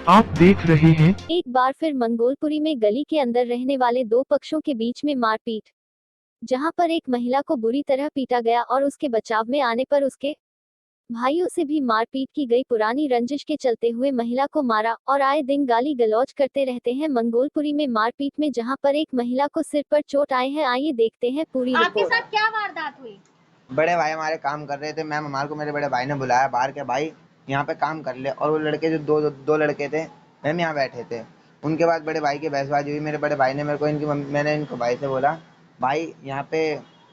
आप देख रहे हैं एक बार फिर मंगोलपुरी में गली के अंदर रहने वाले दो पक्षों के बीच में मारपीट, जहां पर एक महिला को बुरी तरह पीटा गया और उसके बचाव में आने पर उसके भाइयों से भी मारपीट की गई। पुरानी रंजिश के चलते हुए महिला को मारा और आए दिन गाली गलौज करते रहते हैं। मंगोलपुरी में मारपीट में जहां पर एक महिला को सिर पर चोट आए हैं। आइए देखते हैं पूरी आपके रिपोर्ट। साथ क्या वारदात हुई? बड़े भाई हमारे काम कर रहे थे। मैम हमारे को मेरे बड़े भाई ने बुलाया बाहर के, भाई यहाँ पे काम कर ले। और वो लड़के जो दो लड़के थे मैम यहाँ बैठे थे। उनके बाद बड़े भाई की बहसबाजी हुई। मेरे बड़े भाई ने मेरे को मैंने इनको भाई से बोला, भाई यहाँ पे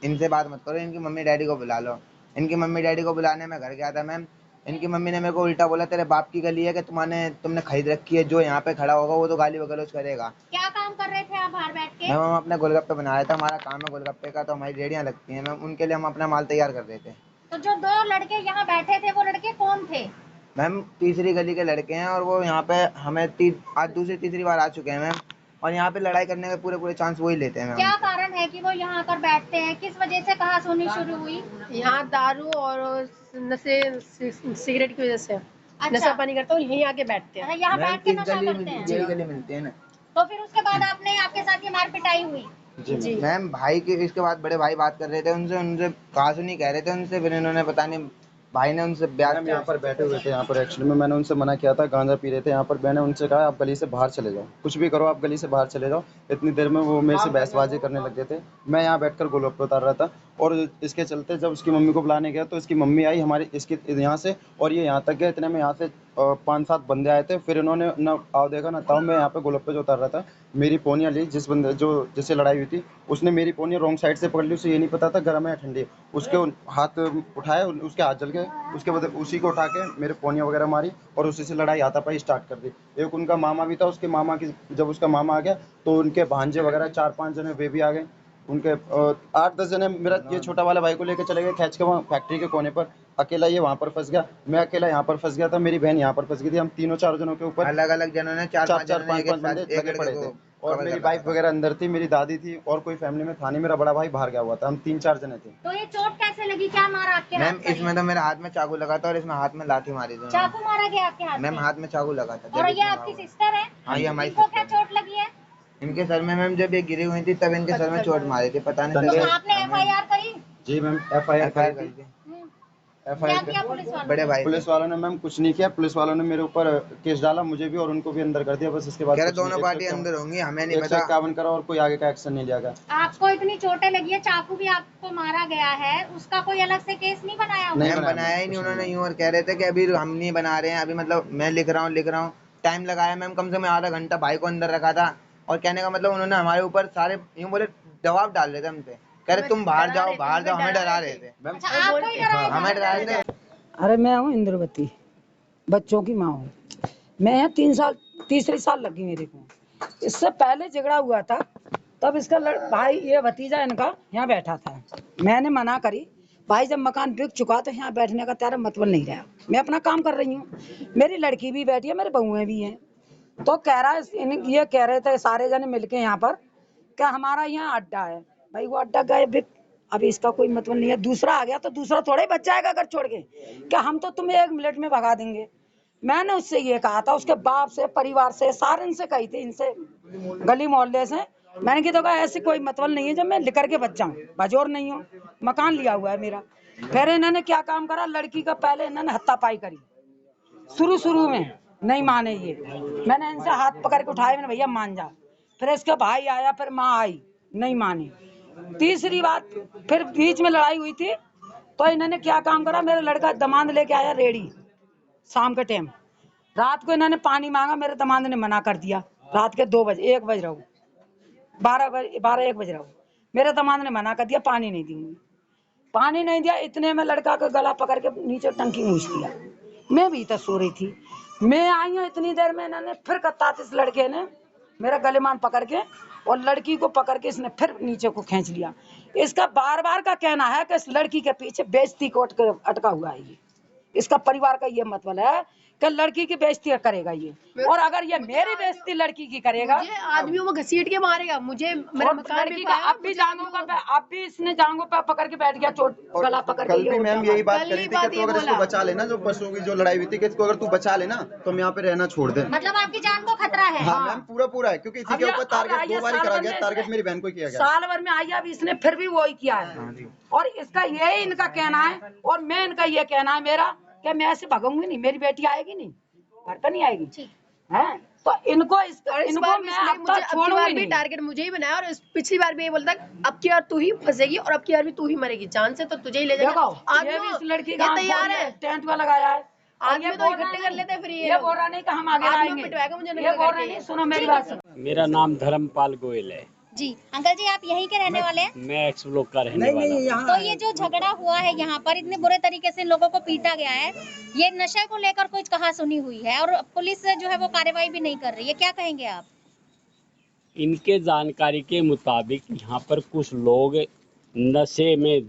इनसे बात मत करो, इनकी मम्मी डैडी को बुला लो। इनकी मम्मी डैडी को बुलाने में घर गया था मैम। इनकी मम्मी ने मेरे को उल्टा बोला, तेरे बाप की गली है कि तुमने खरीद रखी है, जो यहाँ पे खड़ा होगा वो तो गाली गलौज करेगा। क्या काम कर रहे थे आप बाहर बैठ के? मैम हम अपने गोलगप्पे बना रहे थे, हमारा काम है गोलगप्पे का, तो हमारी रेडियाँ लगती हैं मैम, उनके लिए हम अपना माल तैयार कर रहे थे। तो जो दो लड़के यहाँ बैठे थे वो लड़के कौन थे? मैम तीसरी गली के लड़के हैं और वो यहाँ पे हमें आज दूसरी तीसरी बार आ चुके हैं मैम। और यहाँ पे लड़ाई करने के पूरे चांस वही लेते हैं मैम। क्या कारण है कि वो यहाँ आकर बैठते हैं? किस वजह से कहासुनी शुरू हुई? यहाँ दारू और नशे सिगरेट की वजह से अच्छा। नशा पानी करते हैं और यहीं आके बैठते हैं। यहाँ बैठ के नशा करते हैं। यही गली मिलती है ना। तो फिर उसके बाद आपके साथ ये मारपिटाई हुई? जी मैम। भाई के इसके बाद बड़े भाई बात कर रहे थे उनसे कहासुनी कह रहे थे उनसे, फिर इन्होंने पता नहीं भाई ने उनसे मैम यहाँ पर बैठे हुए थे। यहाँ पर एक्चुअली में मैंने उनसे मना किया था, गांजा पी रहे थे यहाँ पर। मैंने उनसे कहा आप गली से बाहर चले जाओ, कुछ भी करो आप गली से बाहर चले जाओ। इतनी देर में वो मेरे से बहसबाजी करने लग गए थे। मैं यहाँ बैठकर गोलगप्पे उतार रहा था और इसके चलते जब उसकी मम्मी को बुलाने गया तो इसकी मम्मी आई हमारी इसकी यहाँ से, और ये यहाँ तक गए। इतने में यहाँ से 5-7 बंदे आए थे। फिर इन्होंने न आओ देखा ना ताऊ, मैं यहाँ पे गोलगप्पे जो उतार रहा था, मेरी पोनियाँ ली। जिस बंदे जिससे लड़ाई हुई थी उसने मेरी पोनियाँ रॉन्ग साइड से पकड़ ली। उसे ये नहीं पता था गर्म है या ठंडी है। उसके हाथ उठाए, उसके हाथ जल गए। उसके बाद उसी को उठा के मेरे पोनियाँ वगैरह मारी और उसी से लड़ाई हाथापाई स्टार्ट कर दी। एक उनका मामा भी था, उसके मामा की जब उसका मामा आ गया तो उनके भांजे वगैरह 4-5 जने वे भी आ गए। उनके 8-10 जने मेरा ये छोटा वाला भाई को लेकर चले गए खींच के वहाँ फैक्ट्री के कोने पर। अकेला ये वहाँ पर फंस गया, मैं अकेला यहाँ पर फंस गया था, मेरी बहन यहाँ पर फंस गई थी। हम तीनों 4 जनों के ऊपर अलग अलग जनों ने 4-5 बंदे लगे पड़े थे। और मेरी वाइफ वगैरह अंदर थी, मेरी दादी थी और कोई फैमिली में था नहीं। मेरा बड़ा भाई बाहर गया हुआ था। हम 3-4 जने थे। तो ये चोट कैसे लगी? क्या मारा आपके हाथ मैम में? इसमें तो मेरे हाथ में चाकू लगा था और इसमें हाथ में लाठी मारी थी। चाकू मारा गया आपके हाथ में? मैम हाथ में चाकू लगा था। और ये आपकी सिस्टर है? हाँ ये हमारी इनको क्या चोट लगी है? इनके सर में मैम जब ये गिरी हुई थी तब इनके सर में चोट मारी थी, पता नहीं तो चला। आपने FIR करी? जी मैम FIR FIR करी कर दी। क्या किया पुलिस वालों? बड़े भाई पुलिस वालों ने मैम कुछ नहीं किया। पुलिस वालों ने मेरे ऊपर केस डाला, मुझे भी और उनको भी अंदर कर दिया। बस इसके बाद कह रहे दोनों पार्टी अंदर होंगी, हमें नहीं पता। 151 करा और कोई आगे का एक्शन नहीं लिया गया। आपको इतनी चोटें लगी है, चाकू भी आपको मारा गया है, उसका कोई अलग से केस नहीं बनाया हुआ? नहीं बनाया ही नहीं उन्होंने। यूं और कह रहे थे कि अभी हम नहीं बना रहे हैं, अभी मतलब मैं लिख रहा हूँ। टाइम लगाया मैम, कम से कम आधा घंटा भाई को अंदर रखा था। और कहने का मतलब उन्होंने हमारे ऊपर सारे यूं बोले दबाव डाल रहे थे हमसे, कह रहे तुम बाहर जाओ, हमें डरा रहे थे। अच्छा, आपको ही डराया था? हमें डरा रहे थे। अरे मैं हूँ इंद्रवती, बच्चों की माँ हूँ। मैं यहाँ 3 साल लगी मेरे को। इससे पहले झगड़ा हुआ था, तब इसका भाई ये भतीजा इनका यहाँ बैठा था। मैंने मना करी, भाई जब मकान बिक चुका तो यहाँ बैठने का तेरा मतलब नहीं रहा। मैं अपना काम कर रही हूँ, मेरी लड़की भी बैठी है, मेरे बहुएं भी हैं। तो कह रहा है ये कह रहे थे सारे जने मिलके यहाँ पर क्या हमारा यहाँ अड्डा है। भाई वो अड्डा गए बिक, अभी इसका कोई मतलब नहीं है। दूसरा आ गया तो दूसरा थोड़ा ही बच जाएगा अगर छोड़ के, क्या हम तो तुम्हें 1 मिनट में भगा देंगे। मैंने उससे ये कहा था, उसके बाप से, परिवार से, सारे से कही थी, इनसे गली मोहल्ले से। मैंने कहा देखो ऐसी कोई मतलब नहीं है जब मैं लेकर के बच जाऊँ, बजोर नहीं हूँ, मकान लिया हुआ है मेरा। फिर इन्होंने क्या काम करा, लड़की का पहले इन्होंने हत्तापाई करी। शुरू में नहीं माने ये, मैंने इनसे हाथ पकड़ के उठाया, मैंने भैया मान जा। फिर इसका भाई आया, फिर माँ आई, नहीं माने। तीसरी बात फिर बीच में लड़ाई हुई थी तो इन्होंने क्या काम करा, मेरा लड़का दमाद लेके आया रेड़ी शाम के टाइम। रात को इन्होंने पानी मांगा, मेरे दमाद ने मना कर दिया। रात के 2 बजे 1 बज रहा हूँ, 12-1 बज रहा हूँ, मेरे दमाद ने मना कर दिया, पानी नहीं दूंगी। पानी नहीं दिया, इतने में लड़का का गला पकड़ के नीचे टंकी मूछ दिया। मैं भी तो सो रही थी, मैं आई हूँ इतनी देर में इन्होंने फिर इस लड़के ने मेरा गलेमान पकड़ के और लड़की को पकड़ के इसने फिर नीचे को खींच लिया। इसका बार का कहना है कि इस लड़की के पीछे बेइज्जती को अटका हुआ है। ये इसका परिवार का ये मतलब है कि लड़की की बेइज्जती करेगा ये, और अगर ये मेरी बेइज्जती लड़की की करेगा, मुझे आदमियों को घसीट के मारेगा, मुझे मेरा और मकान लड़की भी का पाया, अब भी मुझे जांघों का, अब भी इसने जांघों पे पकड़ के बैठ गया, चोट गला पकड़ के। कल भी मैम यही बात कल करी ही थी बात कि ये तू अगर इसको बोला। बचा लेना, जो पशुओं की जो लड़ाई हुई थी, कि इसको अगर तू बचा लेना तो हम यहाँ पे रहना छोड़ दे। मतलब आपकी जान को खतरा है। हाँ मैम, पूरा है, क्योंकि इसी अब के ये- ऊपर अब टारगेट आइए 2 बार साल करा भर गया, में टारगेट इसने- मेरी बहन को किया गया। साल भर में आई, अब इसने फिर भी वही किया है, और इसका यही इनका कहना है, और मैं इनका ये कहना है मेरा कि मैं ऐसे भगूंगी नहीं, मेरी बेटी आएगी नहीं, घर पर नहीं आएगी है, तो इनको और इस इनको बार मैं इसने अब मुझे तक अब की छोड़ूंगी बार भी नहीं। टारगेट मुझे ही बनाया, और पिछली बार भी ये बोलता अब की बार तू ही फंसेगी और अब की बार भी तू ही मरेगी, जान से तो तुझे ही ले जाएगा। देखो ये भी इस लड़की का तैयार है, टेंट में लगाया है, और आदमी ये तो बोल इकट्ठे रहा कर लेते हैं, फिर ये बोल रहा नहीं कि हम आगे आदमी आएंगे, पिटवाएगा मुझे ये नंगा बोल रहा करके। नहीं, सुनो मेरी बात सुनो। मेरा नाम धर्मपाल गोयल है। जी अंकल जी, आप यहीं के रहने वाले हैं? मैं एक्स ब्लॉक का रहने वाला हूँ। तो ये जो झगड़ा हुआ है यहाँ पर, इतने बुरे तरीके से लोगों को पीटा गया है, ये नशे को लेकर कुछ कहा सुनी हुई है, और पुलिस जो है वो कार्रवाई भी नहीं कर रही है, क्या कहेंगे आप? इनके जानकारी के मुताबिक यहाँ पर कुछ लोग नशे में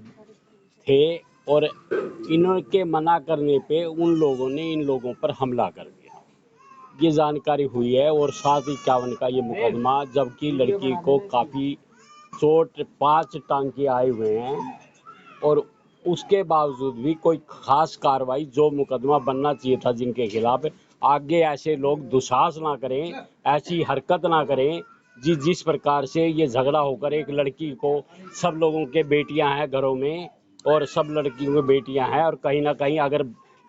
थे और इनके मना करने पे उन लोगों ने इन लोगों पर हमला कर दिया, ये जानकारी हुई है। और 751 का ये मुकदमा, जबकि लड़की को काफ़ी चोट, 5 टांके आए हुए हैं, और उसके बावजूद भी कोई खास कार्रवाई, जो मुकदमा बनना चाहिए था जिनके खिलाफ, आगे ऐसे लोग दुस्साहस ना करें, ऐसी हरकत ना करें। जिस प्रकार से ये झगड़ा होकर एक लड़की को, सब लोगों के बेटियां हैं घरों में, और सब लड़कियों की बेटियां हैं, और कहीं ना कहीं अगर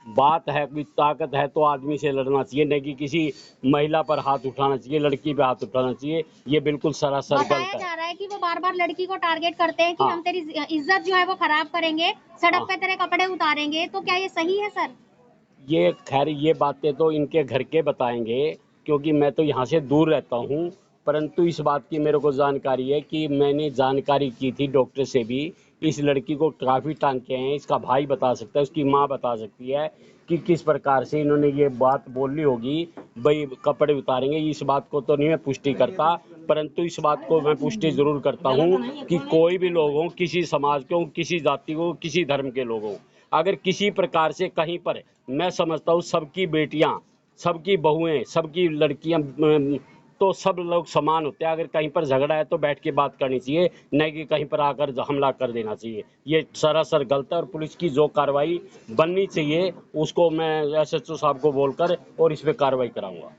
बात है, कोई ताकत है, तो आदमी से लड़ना चाहिए, नहीं कि किसी महिला पर हाथ उठाना चाहिए, लड़की पे हाथ उठाना चाहिए। ये बिल्कुल सरासर गलत बताया है। जा रहा है कि वो बार बार लड़की को टारगेट करते हैं कि हाँ। हम तेरी इज्जत जो है वो खराब करेंगे, सड़क हाँ। पे तेरे कपड़े उतारेंगे, तो क्या ये सही है सर? ये खैर, ये बातें तो इनके घर के बताएंगे, क्योंकि मैं तो यहाँ से दूर रहता हूँ। परंतु इस बात की मेरे को जानकारी है कि मैंने जानकारी की थी डॉक्टर से भी, इस लड़की को काफ़ी टांके हैं, इसका भाई बता सकता है, उसकी माँ बता सकती है कि किस प्रकार से इन्होंने ये बात बोली होगी, भाई कपड़े उतारेंगे। इस बात को तो नहीं मैं पुष्टि करता, परंतु इस बात को मैं पुष्टि ज़रूर करता हूँ कि कोई भी लोग हों, किसी समाज के हों, किसी जाति को, किसी धर्म के लोग हों, अगर किसी प्रकार से कहीं पर, मैं समझता हूँ सबकी बेटियां, सबकी बहुएं, सबकी लड़कियां, तो सब लोग समान होते हैं। अगर कहीं पर झगड़ा है तो बैठ के बात करनी चाहिए, नहीं कि कहीं पर आकर हमला कर देना चाहिए। ये सरासर गलत है, और पुलिस की जो कार्रवाई बननी चाहिए उसको मैं SHO साहब को बोलकर और इस पर कार्रवाई कराऊंगा।